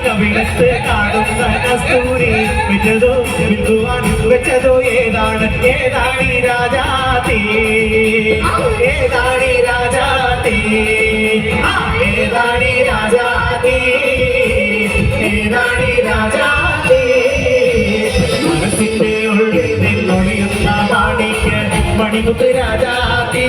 കവിളത്ത് കാണുന്ന കസ്തൂരി വെച്ചതോ ബിന്ദുവാണി വെച്ചതോ ഏതാണ് ഏതാണി രാജാതി ഏതാണി രാജാതി ഏതാണി രാജാതി ഏതാണി രാജാതി മനസ്സിന്റെ ഉള്ളിൽ നിന്നൊളിയുന്ന മാണിക്ക് മണിമുത്ത് രാജാതി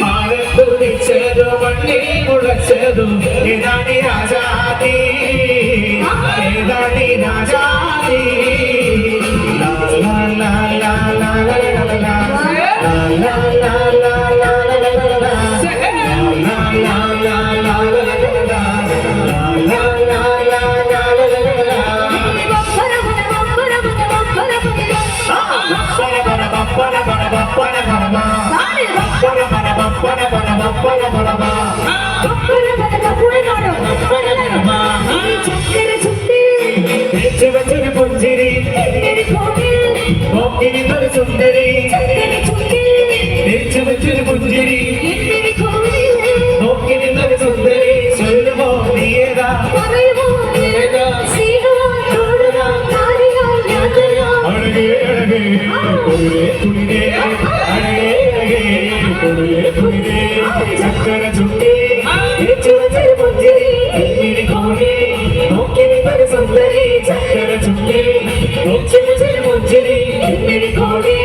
മാറത്തുടിച്ചതോ മണ്ണിൽ മുളച്ചതോ ഏതാണി രാജാതി ഏതാണി രാജാതി ലാ ലാ ലാ ലാ ലാ ലാ ലാ ലാ ലാ ലാ പുഞ്ചിരി സുന്ദരി പുഞ്ചിരി സുന്ദരി ചൊല്ലുമോ നീയേതാ അഴകേ അഴകേ കൊടിയേ തുണിരേ അഴകേ അഴകേ കൊടിയേ തുണിരേ ചക്കര ചുണ്ടി പുഞ്ചിരി കോടി നോക്കി നിന്നൊരു സുന്ദരി ചക്കര ചുണ്ടി പുഞ്ചിരി കോടി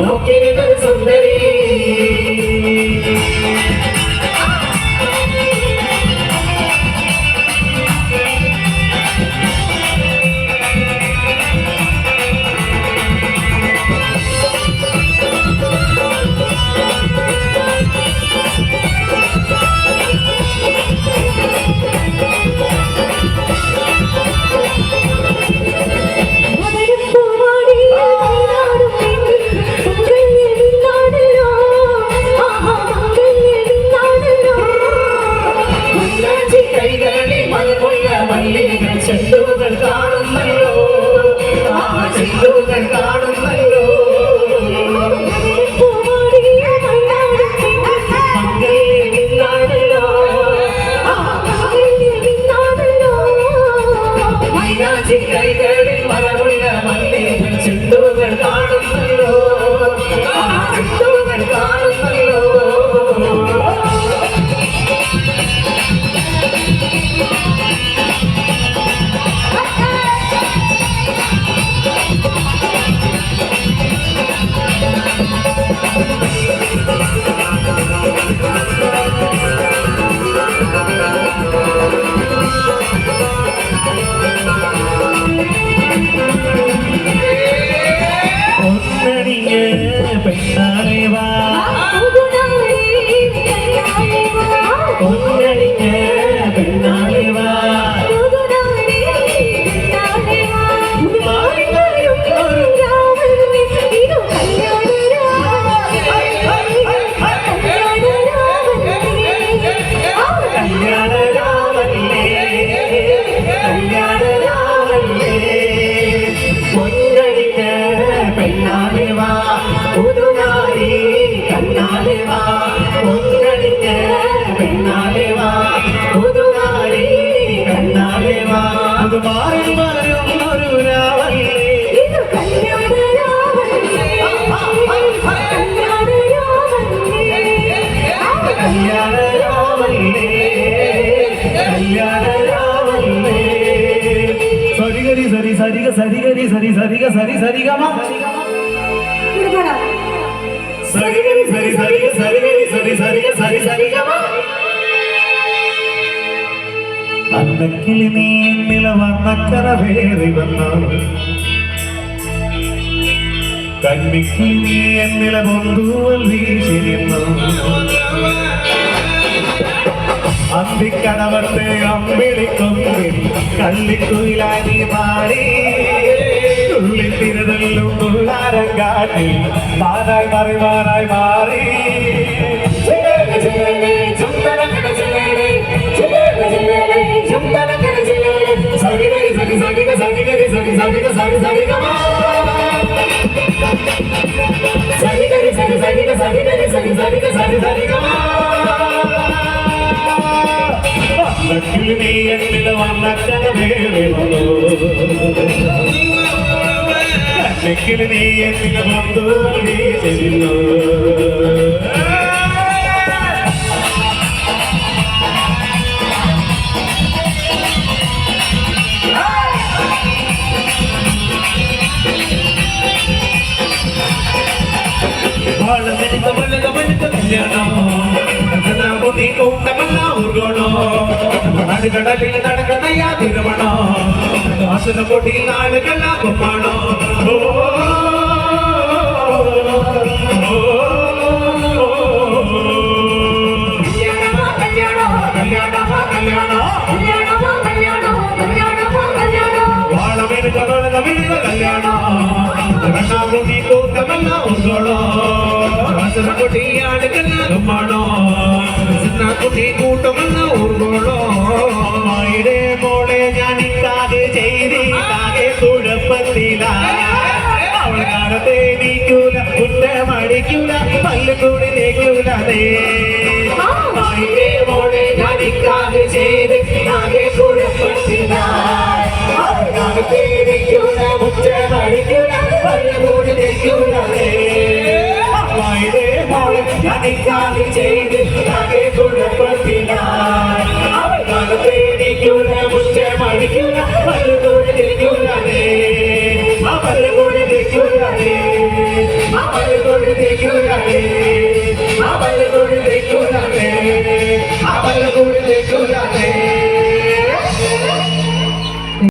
നോക്കി നിന്നൊരു സുന്ദരി ചെണ്ടുകൾ കാണുന്നല്ലോ ചെണ്ടുകൾ കാണുന്നല്ലോ മൈനാച്ചി കൈകളിൽ മരമുള്ള മല്ലികൾ ചെണ്ടുകൾ കാണുന്നല്ലോ ചെണ്ടുകൾ കാണുന്നല്ലോ അന്നക്കിളി നീ നിലവർണ്ണക്കര വേറി വന്നു കന്മിക്കിളി നീ എന്നില ബന്ധുവൽ വീശിരുന്നു അന്തിക്കടവത്തെ അമ്പിളിക്കൊമ്പിൽ കള്ളിക്കുയിലായി നീ പാടി തുള്ളിത്തിരതല്ലും തുള്ളാരം കാട്ടി മാറായി മറിമാറായി മാറി വള്ളക്കിളി നീ എന്നിൽ വന്നക്കനവേറി വന്നു കണ്ണിക്കിളി നീ എന്നിൽ വന്നു നീ ചെല്ലുന്നു കടലിൽ നടക്കണയാ തിരുമണോ ആസന പൊട്ടി നാളുകളാ കുമ്മാണോ കൂട്ടമെന്ന ഊർഗോളോ ഇടേ മോളെ ഞാനിക്കാതെ ചെയ്താകെ കുഴപ്പത്തില അവൾ കാണത്തെ നീക്കൂല കുറ്റമടിക്കൂല പല്ലുകൂടി നീക്കൂലേ മോളെ ഞാനിക്കാതെ ചെയ്താകെ കുഴപ്പത്തില അവൾ കാണത്തെ നീക്കൂല കുറ്റമടിക്കൂല പല്ലുകൂടി നീക്കൂലേ ഞാനിക്കാതെ ചെയ്താകെ കുഴപ്പത്തില അവൾ കാണത്തെ നീക്കൂല കുറ്റമടിക്കൂല പല്ലുകൂടി നീക്കൂലേ പല്ലുകൂടി നീക്കൂലേ പല്ലുകൂടി നീക്കൂലേ പല്ലുകൂടി നീക്കൂലേ പല്ലുകൂടി നീക്കൂലേ